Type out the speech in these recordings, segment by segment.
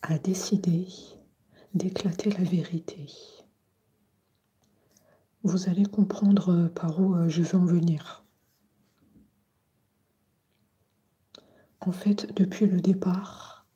a décidé d'éclater la vérité. Vous allez comprendre par où je veux en venir. En fait, depuis le départ,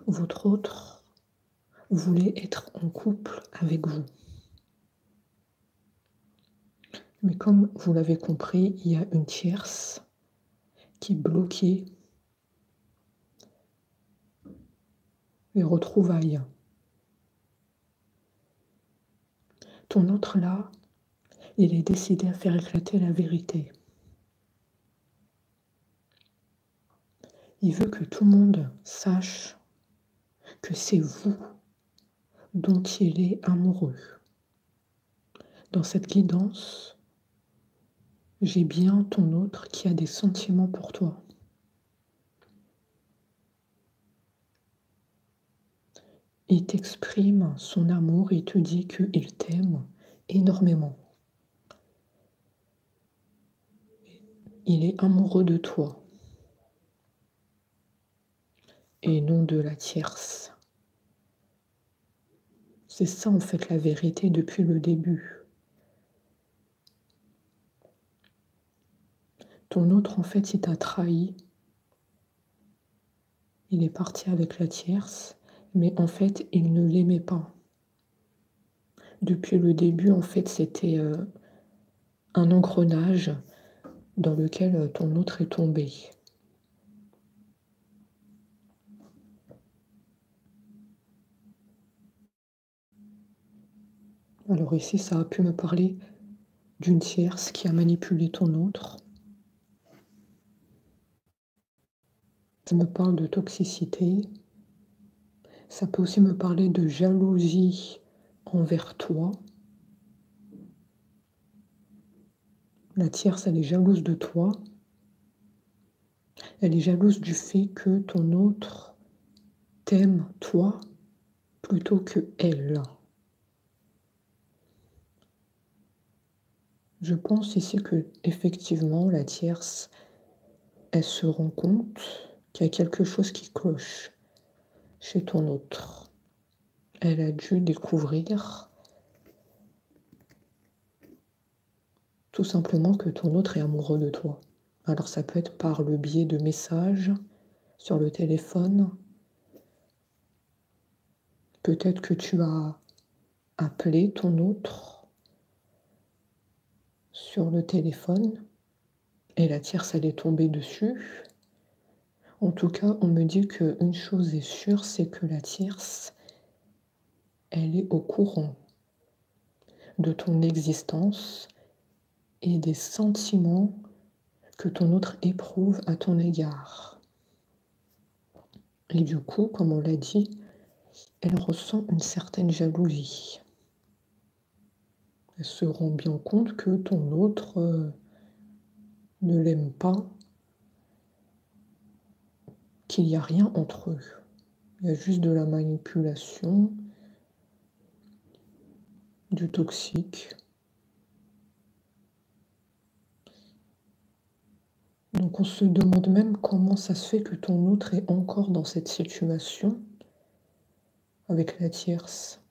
votre autre voulait être en couple avec vous. Mais comme vous l'avez compris, il y a une tierce qui bloquait les retrouvailles. Ton autre là, il est décidé à faire éclater la vérité. Il veut que tout le monde sache que c'est vous dont il est amoureux. Dans cette guidance, j'ai bien ton autre qui a des sentiments pour toi. Il t'exprime son amour, il te dit qu'il t'aime énormément. Il est amoureux de toi et non de la tierce. C'est ça en fait la vérité depuis le début. Ton autre en fait il t'a trahi. Il est parti avec la tierce, mais en fait il ne l'aimait pas. Depuis le début en fait c'était un engrenage dans lequel ton autre est tombé. Alors ici, ça a pu me parler d'une tierce qui a manipulé ton autre. Ça me parle de toxicité. Ça peut aussi me parler de jalousie envers toi. La tierce, elle est jalouse de toi. Elle est jalouse du fait que ton autre t'aime, toi, plutôt que elle. Je pense ici que, effectivement, la tierce, elle se rend compte qu'il y a quelque chose qui cloche chez ton autre. Elle a dû découvrir tout simplement que ton autre est amoureux de toi. Alors ça peut être par le biais de messages sur le téléphone. Peut-être que tu as appelé ton autre sur le téléphone et la tierce elle est tombée dessus. En tout cas, on me dit qu'une chose est sûre, c'est que la tierce, elle est au courant de ton existence et des sentiments que ton autre éprouve à ton égard. Et du coup, comme on l'a dit, elle ressent une certaine jalousie. Elle se rend bien compte que ton autre ne l'aime pas, qu'il n'y a rien entre eux. Il y a juste de la manipulation, du toxique. Donc on se demande même comment ça se fait que ton autre est encore dans cette situation avec la tierce.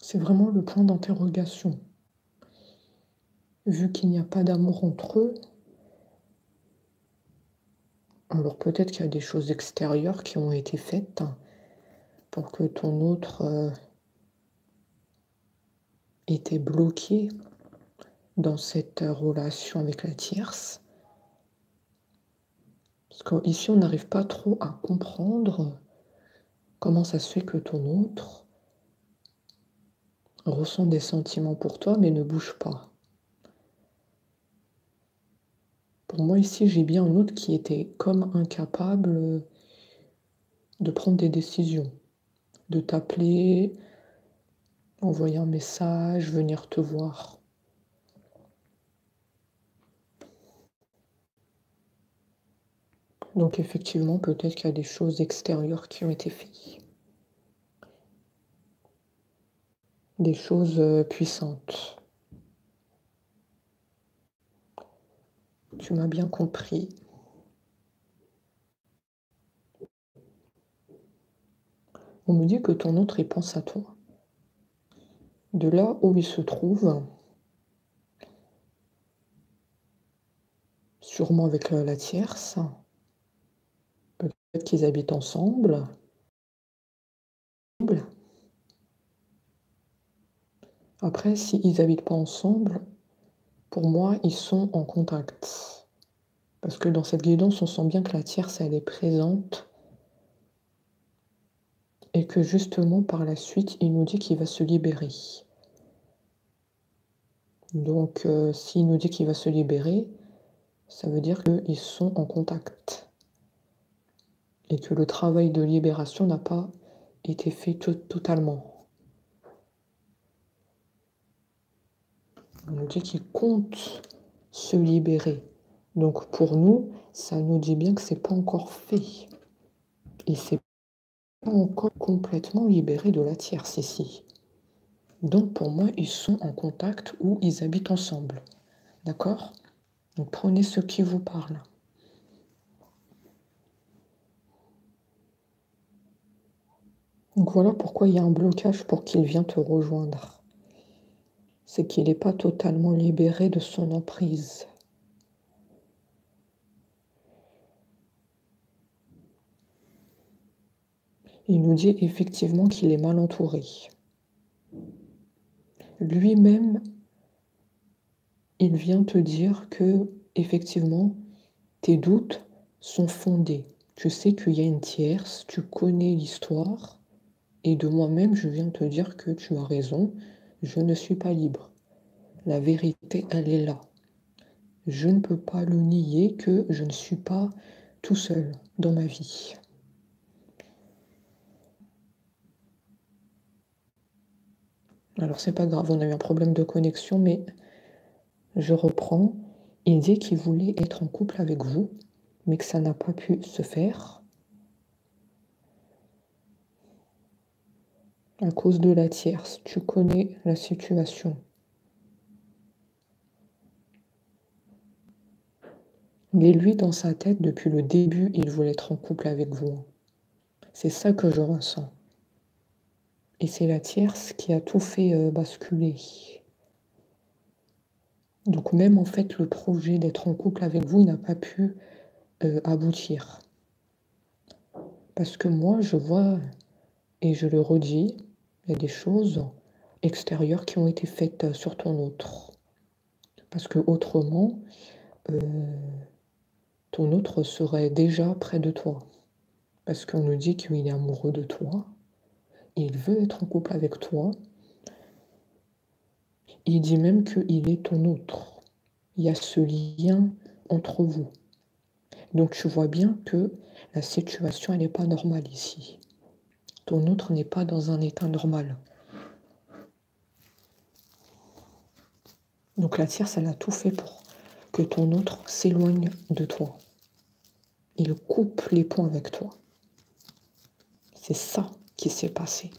C'est vraiment le point d'interrogation. Vu qu'il n'y a pas d'amour entre eux, alors peut-être qu'il y a des choses extérieures qui ont été faites pour que ton autre était bloqué dans cette relation avec la tierce. Parce qu'ici, on n'arrive pas trop à comprendre comment ça se fait que ton autre ressent des sentiments pour toi, mais ne bouge pas. Pour moi, ici, j'ai bien un autre qui était comme incapable de prendre des décisions, de t'appeler, envoyer un message, venir te voir. Donc effectivement, peut-être qu'il y a des choses extérieures qui ont été faites. Des choses puissantes. Tu m'as bien compris. On me dit que ton autre, il pense à toi. De là où il se trouve, sûrement avec la tierce, peut-être qu'ils habitent ensemble. Après, s'ils habitent pas ensemble, pour moi, ils sont en contact. Parce que dans cette guidance, on sent bien que la tierce, elle est présente. Et que justement, par la suite, il nous dit qu'il va se libérer. Donc, s'il nous dit qu'il va se libérer, ça veut dire qu'ils sont en contact. Et que le travail de libération n'a pas été fait totalement. On nous dit qu'il compte se libérer. Donc pour nous, ça nous dit bien que c'est pas encore fait. Et c'est pas encore complètement libéré de la tierce ici. Donc pour moi, ils sont en contact ou ils habitent ensemble. D'accord? Donc prenez ce qui vous parle. Donc voilà pourquoi il y a un blocage pour qu'il vienne te rejoindre. C'est qu'il n'est pas totalement libéré de son emprise. Il nous dit effectivement qu'il est mal entouré. Lui-même, il vient te dire que, effectivement, tes doutes sont fondés. Tu sais qu'il y a une tierce, tu connais l'histoire, et de moi-même, je viens te dire que tu as raison, je ne suis pas libre. La vérité, elle est là. Je ne peux pas le nier que je ne suis pas tout seul dans ma vie. Alors c'est pas grave, on a eu un problème de connexion, mais je reprends. Il dit qu'il voulait être en couple avec vous, mais que ça n'a pas pu se faire à cause de la tierce. Tu connais la situation. Mais lui, dans sa tête, depuis le début, il voulait être en couple avec vous. C'est ça que je ressens. Et c'est la tierce qui a tout fait basculer. Donc même en fait, le projet d'être en couple avec vous, il n'a pas pu aboutir. Parce que moi, je vois, et je le redis, il y a des choses extérieures qui ont été faites sur ton autre. Parce que autrement, ton autre serait déjà près de toi. Parce qu'on nous dit qu'il est amoureux de toi, il veut être en couple avec toi. Il dit même qu'il est ton autre. Il y a ce lien entre vous. Donc tu vois bien que la situation, elle n'est pas normale ici. Ton autre n'est pas dans un état normal. Donc la tierce, elle a tout fait pour que ton autre s'éloigne de toi. Il coupe les ponts avec toi. C'est ça qui s'est passé.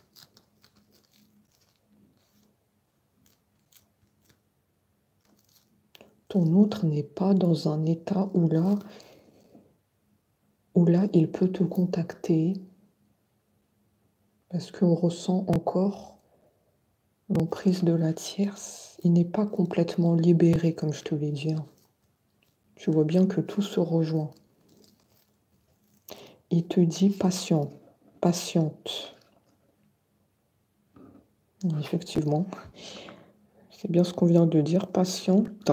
Ton autre n'est pas dans un état où là, il peut te contacter parce qu'on ressent encore l'emprise de la tierce. Il n'est pas complètement libéré, comme je te l'ai dit. Tu vois bien que tout se rejoint. Il te dit patient, patiente. Effectivement, c'est bien ce qu'on vient de dire, patiente.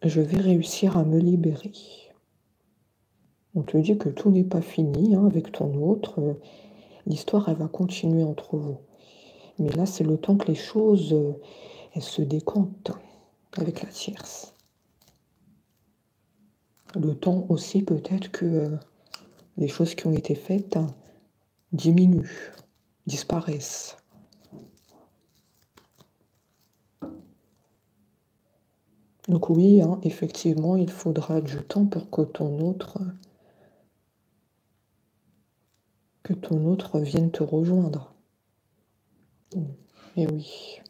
Je vais réussir à me libérer. On te dit que tout n'est pas fini avec ton autre. L'histoire, elle va continuer entre vous. Mais là, c'est le temps que les choses, elles se décantent avec la tierce. Le temps aussi, peut-être que les choses qui ont été faites diminuent, disparaissent. Donc oui, effectivement, il faudra du temps pour que ton autre vienne te rejoindre. Et oui.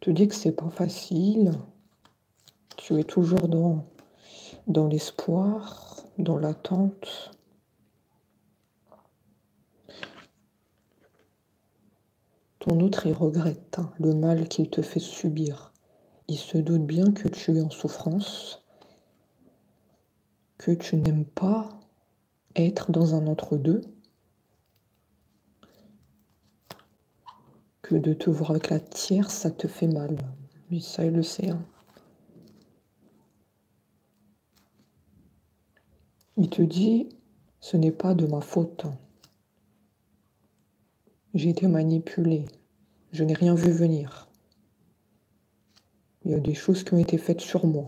Tu dis que c'est pas facile. Tu es toujours dans l'espoir, dans l'attente. Ton autre, il regrette le mal qu'il te fait subir. Il se doute bien que tu es en souffrance, que tu n'aimes pas être dans un entre-deux, que de te voir avec la tierce, ça te fait mal. Mais ça, il le sait. Il te dit, ce n'est pas de ma faute. J'ai été manipulée. Je n'ai rien vu venir. Il y a des choses qui ont été faites sur moi.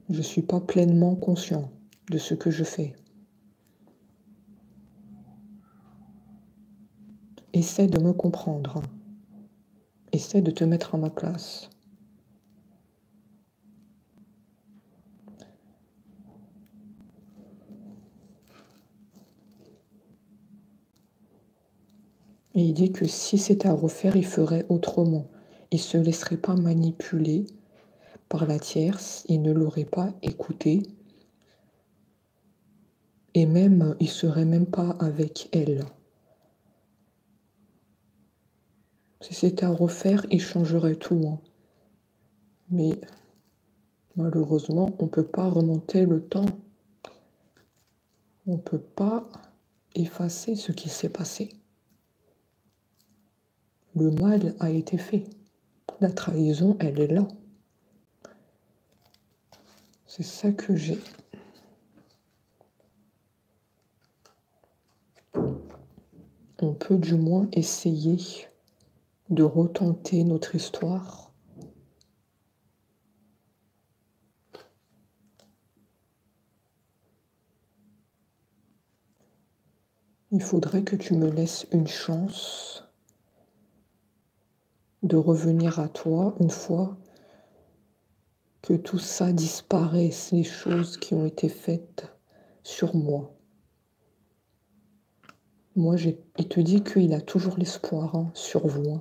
Je ne suis pas pleinement conscient de ce que je fais. Essaie de me comprendre. Essaie de te mettre à ma place. Et il dit que si c'était à refaire, il ferait autrement. Il ne se laisserait pas manipuler par la tierce, il ne l'aurait pas écouté. Et même, il ne serait même pas avec elle. Si c'était à refaire, il changerait tout. Mais malheureusement, on ne peut pas remonter le temps. On ne peut pas effacer ce qui s'est passé. Le mal a été fait. La trahison, elle est là. C'est ça que j'ai. On peut du moins essayer de retenter notre histoire. Il faudrait que tu me laisses une chance de revenir à toi une fois que tout ça disparaisse, les choses qui ont été faites sur moi. Moi, il te dit qu'il a toujours l'espoir sur vous.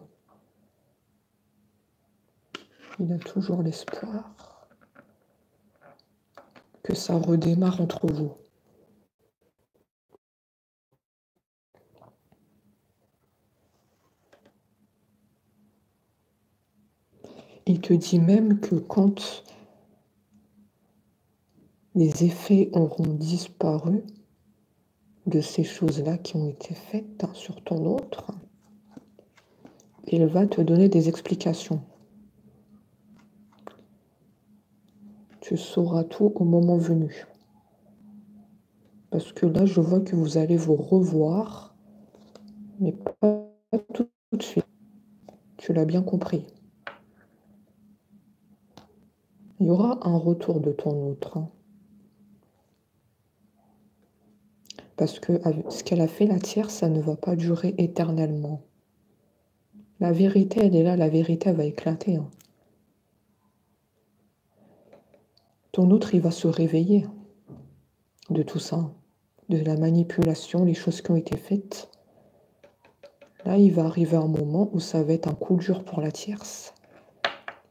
Il a toujours l'espoir que ça redémarre entre vous. Il te dit même que quand les effets auront disparu de ces choses-là qui ont été faites sur ton autre, il va te donner des explications. Tu sauras tout au moment venu. Parce que là, je vois que vous allez vous revoir, mais pas tout de suite. Tu l'as bien compris. Il y aura un retour de ton autre. Parce que ce qu'elle a fait, la tierce, ça ne va pas durer éternellement. La vérité, elle est là, la vérité, elle va éclater. Ton autre, il va se réveiller de tout ça, de la manipulation, les choses qui ont été faites. Là, il va arriver un moment où ça va être un coup dur pour la tierce.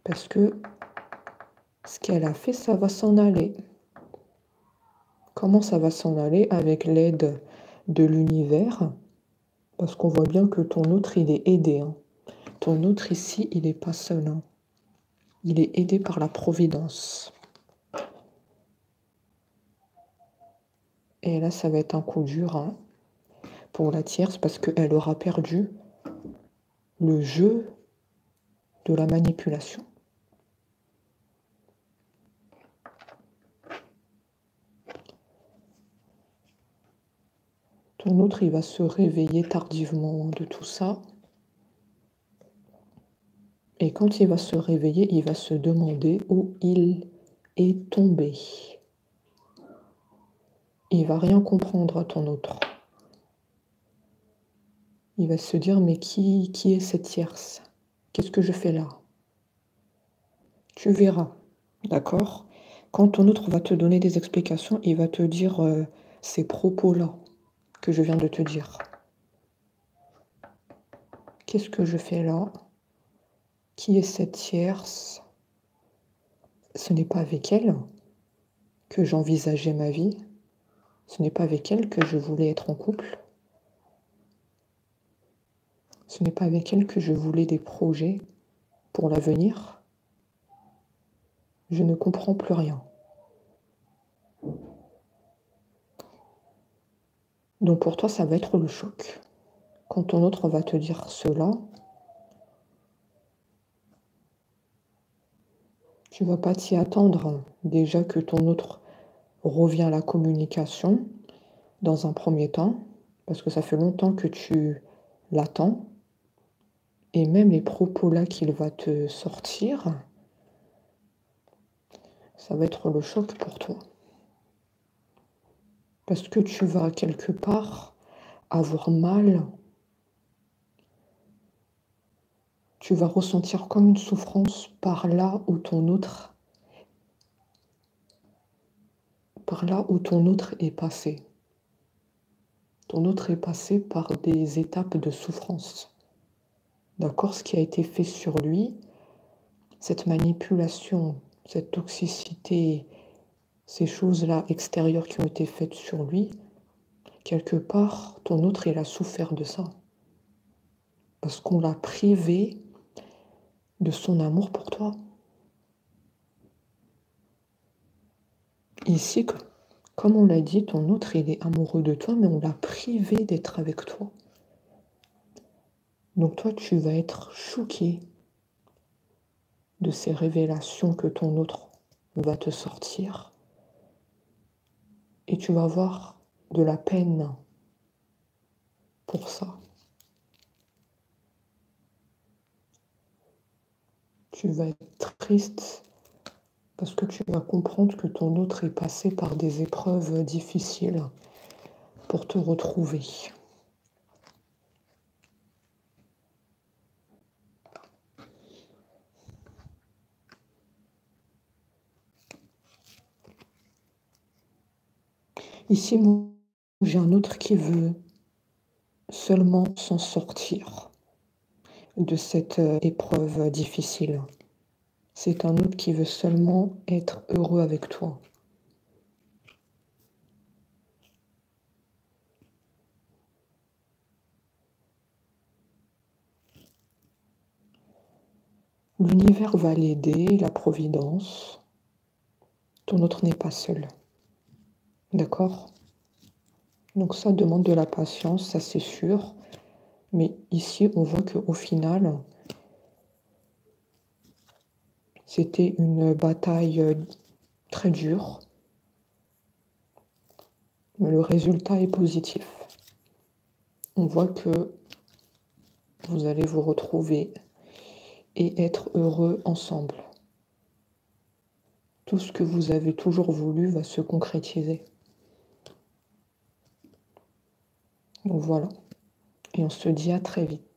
Parce que ce qu'elle a fait, ça va s'en aller. Comment ça va s'en aller? Avec l'aide de l'univers. Parce qu'on voit bien que ton autre, il est aidé. Ton autre ici, il n'est pas seul. Il est aidé par la providence. Et là, ça va être un coup dur pour la tierce parce qu'elle aura perdu le jeu de la manipulation. Ton autre, il va se réveiller tardivement de tout ça. Et quand il va se réveiller, il va se demander où il est tombé. Il va rien comprendre à ton autre. Il va se dire, mais qui est cette tierce? Qu'est-ce que je fais là? Tu verras, d'accord? Quand ton autre va te donner des explications, il va te dire ces propos-là que je viens de te dire. Qu'est-ce que je fais là? Qui est cette tierce? Ce n'est pas avec elle que j'envisageais ma vie. Ce n'est pas avec elle que je voulais être en couple. Ce n'est pas avec elle que je voulais des projets pour l'avenir. Je ne comprends plus rien. Donc pour toi, ça va être le choc. Quand ton autre va te dire cela, tu vas pas t'y attendre. Déjà que ton autre revient à la communication dans un premier temps, parce que ça fait longtemps que tu l'attends. Et même les propos là qu'il va te sortir, ça va être le choc pour toi. Parce que tu vas quelque part avoir mal. Tu vas ressentir comme une souffrance par là où ton autre est passé. Ton autre est passé par des étapes de souffrance. D'accord? Ce qui a été fait sur lui, cette manipulation, cette toxicité, ces choses-là extérieures qui ont été faites sur lui, quelque part, ton autre, il a souffert de ça. Parce qu'on l'a privé de son amour pour toi. Ici, comme on l'a dit, ton autre, il est amoureux de toi, mais on l'a privé d'être avec toi. Donc toi, tu vas être choqué de ces révélations que ton autre va te sortir. Et tu vas avoir de la peine pour ça. Tu vas être triste parce que tu vas comprendre que ton autre est passé par des épreuves difficiles pour te retrouver. Ici, moi, j'ai un autre qui veut seulement s'en sortir de cette épreuve difficile. C'est un autre qui veut seulement être heureux avec toi. L'univers va l'aider, la providence. Ton autre n'est pas seul. D'accord? Donc ça demande de la patience, ça c'est sûr. Mais ici, on voit qu'au final, c'était une bataille très dure. Mais le résultat est positif. On voit que vous allez vous retrouver et être heureux ensemble. Tout ce que vous avez toujours voulu va se concrétiser. Donc voilà. Et on se dit à très vite.